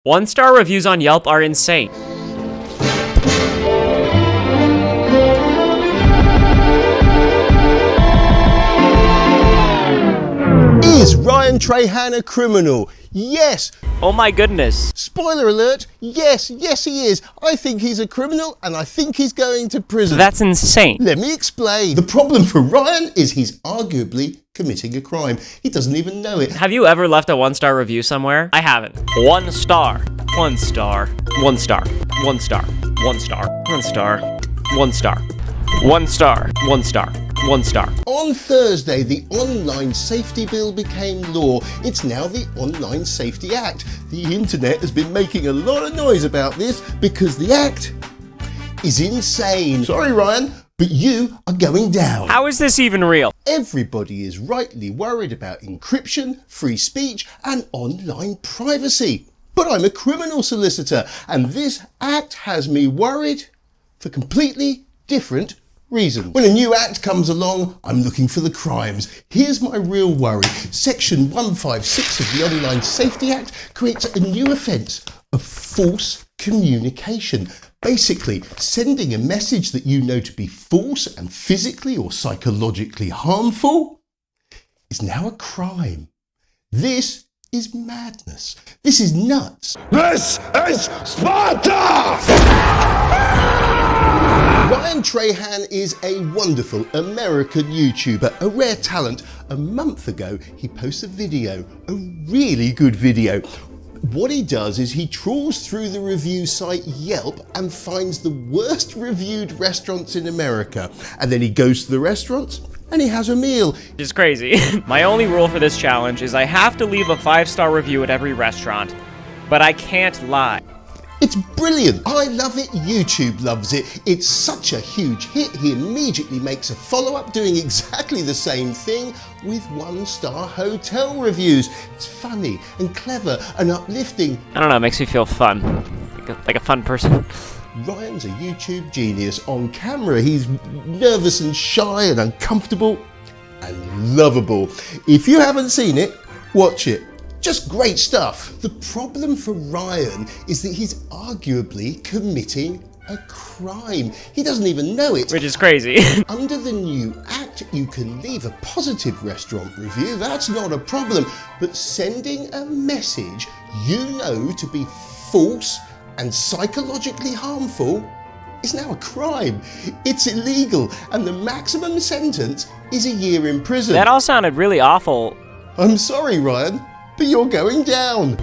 1-star reviews on Yelp are insane. Is Ryan Trahan a criminal? Yes. Oh my goodness. Spoiler alert, yes he is. I think he's a criminal and I think he's going to prison. That's insane. Let me explain. The problem for Ryan is he's arguably committing a crime. He doesn't even know it. Have you ever left a 1-star review somewhere? I haven't. 1 star. 1 star. 1 star. 1 star. 1 star. 1 star. 1 star. 1 star. 1 star. 1 star. On Thursday, the Online Safety Bill became law. It's now the Online Safety Act. The internet has been making a lot of noise about this because the act is insane. Sorry, Ryan, but you are going down. How is this even real? Everybody is rightly worried about encryption, free speech, and online privacy. But I'm a criminal solicitor, and this act has me worried for completely different reasons. When a new act comes along, I'm looking for the crimes. Here's my real worry. Section 156 of the Online Safety Act creates a new offence of false communication. Basically, sending a message that you know to be false and physically or psychologically harmful is now a crime. This is madness. This is nuts. This is Sparta! Ryan Trahan is a wonderful American YouTuber, a rare talent. A month ago, he posts a video, a really good video. What he does is he trawls through the review site Yelp and finds the worst reviewed restaurants in America. And then he goes to the restaurants and he has a meal. It's crazy. My only rule for this challenge is I have to leave a 5-star review at every restaurant, but I can't lie. It's brilliant. I love it. YouTube loves it. It's such a huge hit. He immediately makes a follow-up doing exactly the same thing with 1-star hotel reviews. It's funny and clever and uplifting. I don't know, it makes me feel fun. Like a fun person. Ryan's a YouTube genius. On camera, he's nervous and shy and uncomfortable and lovable. If you haven't seen it, watch it. Just great stuff. The problem for Ryan is that he's arguably committing a crime. He doesn't even know it. Which is crazy. Under the new act, you can leave a positive restaurant review. That's not a problem. But sending a message you know to be false and psychologically harmful is now a crime. It's illegal, and the maximum sentence is a year in prison. That all sounded really awful. I'm sorry, Ryan, but you're going down.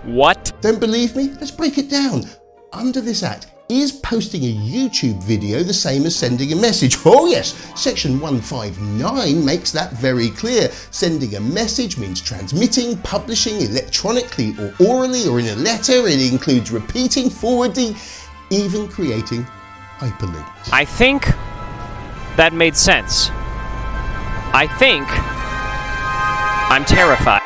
What? Don't believe me? Let's break it down. Under this act, is posting a YouTube video the same as sending a message? Oh yes, section 159 makes that very clear. Sending a message means transmitting, publishing electronically or orally or in a letter. It includes repeating, forwarding, even creating hyperlinks. I think that made sense. I think I'm terrified.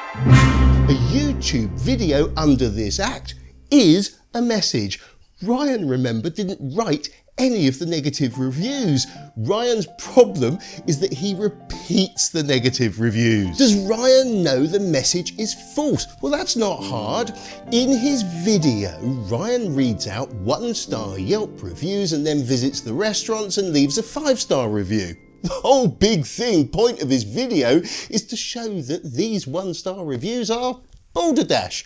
A YouTube video under this act is a message. Ryan, remember, didn't write any of the negative reviews. Ryan's problem is that he repeats the negative reviews. Does Ryan know the message is false? Well, that's not hard. In his video, Ryan reads out 1-star Yelp reviews and then visits the restaurants and leaves a 5-star review. The whole big point of his video is to show that these 1-star reviews are balderdash.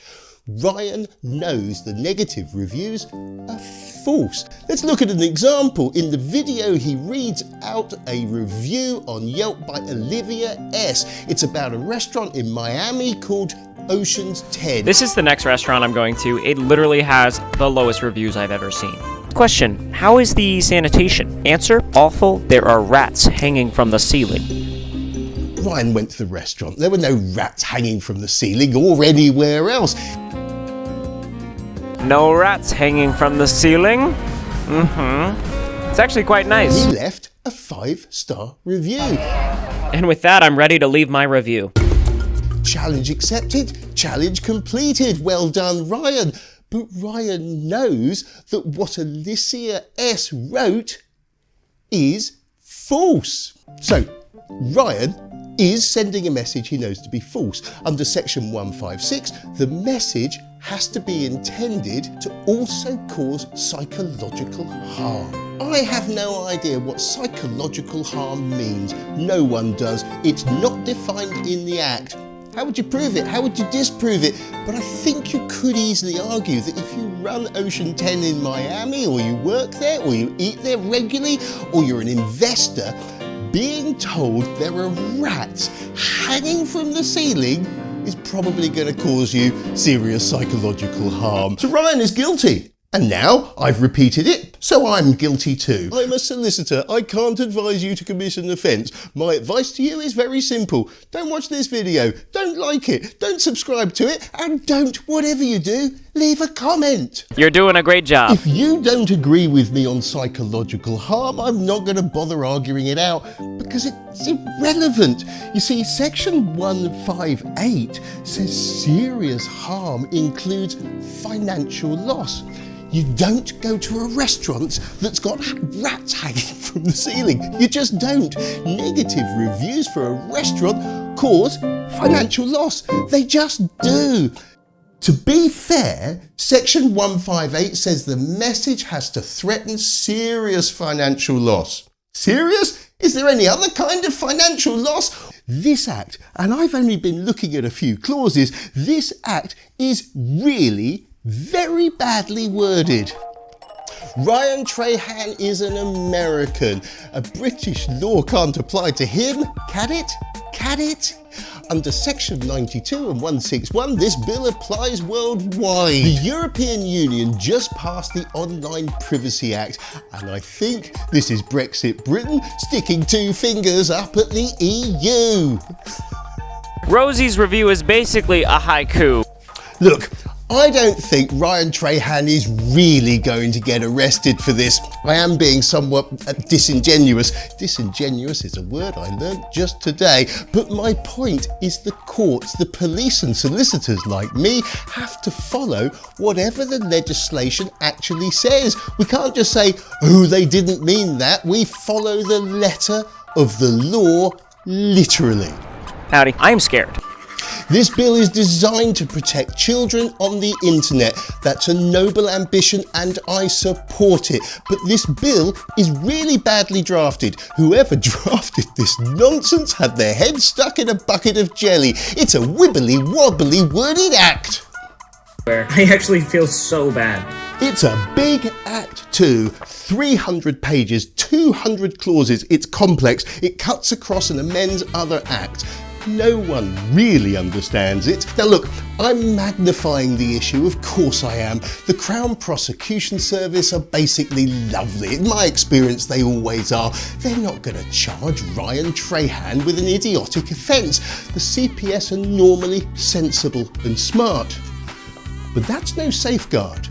Ryan knows the negative reviews are false. Let's look at an example. In the video, he reads out a review on Yelp by Olivia S. It's about a restaurant in Miami called Ocean's 10. This is the next restaurant I'm going to. It literally has the lowest reviews I've ever seen. Question, how is the sanitation? Answer, awful. There are rats hanging from the ceiling. Ryan went to the restaurant. There were no rats hanging from the ceiling or anywhere else. No rats hanging from the ceiling? It's actually quite nice. He left a 5-star review. And with that, I'm ready to leave my review. Challenge accepted, challenge completed. Well done, Ryan. But Ryan knows that what Alicia S. wrote is false. So, Ryan is sending a message he knows to be false. Under section 156, the message has to be intended to also cause psychological harm. I have no idea what psychological harm means. No one does. It's not defined in the Act. How would you prove it? How would you disprove it? But I think you could easily argue that if you run Ocean 10 in Miami, or you work there, or you eat there regularly, or you're an investor, being told there are rats hanging from the ceiling is probably going to cause you serious psychological harm. So Ryan is guilty. And now I've repeated it, so I'm guilty too. I'm a solicitor. I can't advise you to commit an offence. My advice to you is very simple. Don't watch this video, don't like it, don't subscribe to it, and don't, whatever you do, leave a comment. You're doing a great job. If you don't agree with me on psychological harm, I'm not going to bother arguing it out because it's irrelevant. You see, section 158 says serious harm includes financial loss. You don't go to a restaurant that's got rats hanging from the ceiling. You just don't. Negative reviews for a restaurant cause financial loss. They just do. To be fair, section 158 says the message has to threaten serious financial loss. Serious? Is there any other kind of financial loss? This Act, and I've only been looking at a few clauses, this Act is really very badly worded. Ryan Trahan is an American. A British law can't apply to him, can it? Can it? Under section 92 and 161, this bill applies worldwide. The European Union just passed the Online Privacy Act, and I think this is Brexit Britain sticking two fingers up at the EU. Rosie's review is basically a haiku. Look, I don't think Ryan Trahan is really going to get arrested for this. I am being somewhat disingenuous. Disingenuous is a word I learnt just today. But my point is the courts, the police and solicitors like me have to follow whatever the legislation actually says. We can't just say, oh, they didn't mean that. We follow the letter of the law literally. Howdy, I'm scared. This bill is designed to protect children on the internet. That's a noble ambition and I support it. But this bill is really badly drafted. Whoever drafted this nonsense had their head stuck in a bucket of jelly. It's a wibbly wobbly worded act. I actually feel so bad. It's a big act too. 300 pages, 200 clauses. It's complex. It cuts across and amends other acts. No one really understands it. Now look, I'm magnifying the issue, of course I am. The Crown Prosecution Service are basically lovely. In my experience, they always are. They're not going to charge Ryan Trahan with an idiotic offence. The CPS are normally sensible and smart. But that's no safeguard.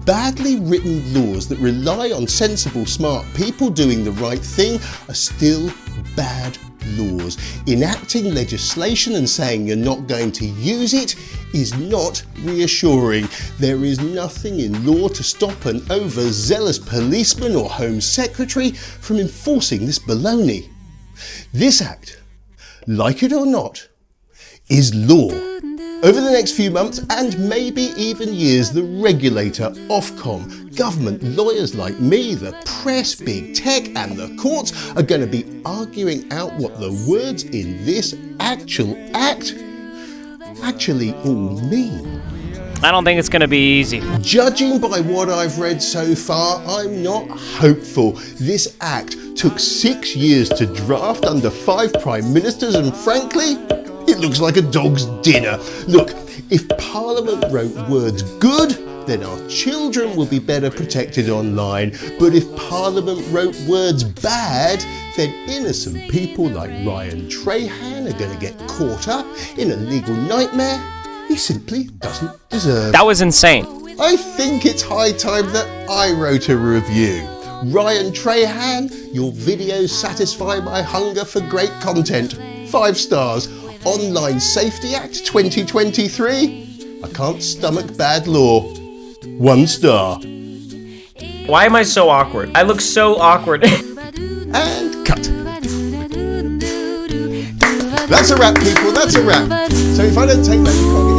Badly written laws that rely on sensible, smart people doing the right thing are still bad laws. Enacting legislation and saying you're not going to use it is not reassuring. There is nothing in law to stop an overzealous policeman or Home Secretary from enforcing this baloney. This Act, like it or not, is law. Over the next few months, and maybe even years, the regulator, Ofcom, government, lawyers like me, the press, big tech and the courts are going to be arguing out what the words in this actual act actually all mean. I don't think it's going to be easy. Judging by what I've read so far, I'm not hopeful. This act took 6 years to draft under 5 prime ministers and frankly, it looks like a dog's dinner. Look, if Parliament wrote words good, then our children will be better protected online. But if Parliament wrote words bad, then innocent people like Ryan Trahan are going to get caught up in a legal nightmare he simply doesn't deserve. That was insane. I think it's high time that I wrote a review. Ryan Trahan, your videos satisfy my hunger for great content. 5 stars. Online Safety Act 2023. I can't stomach bad law. 1 star. Why am I so awkward? I look so awkward. And cut. That's a wrap, people. That's a wrap. So if I don't take that, you can't get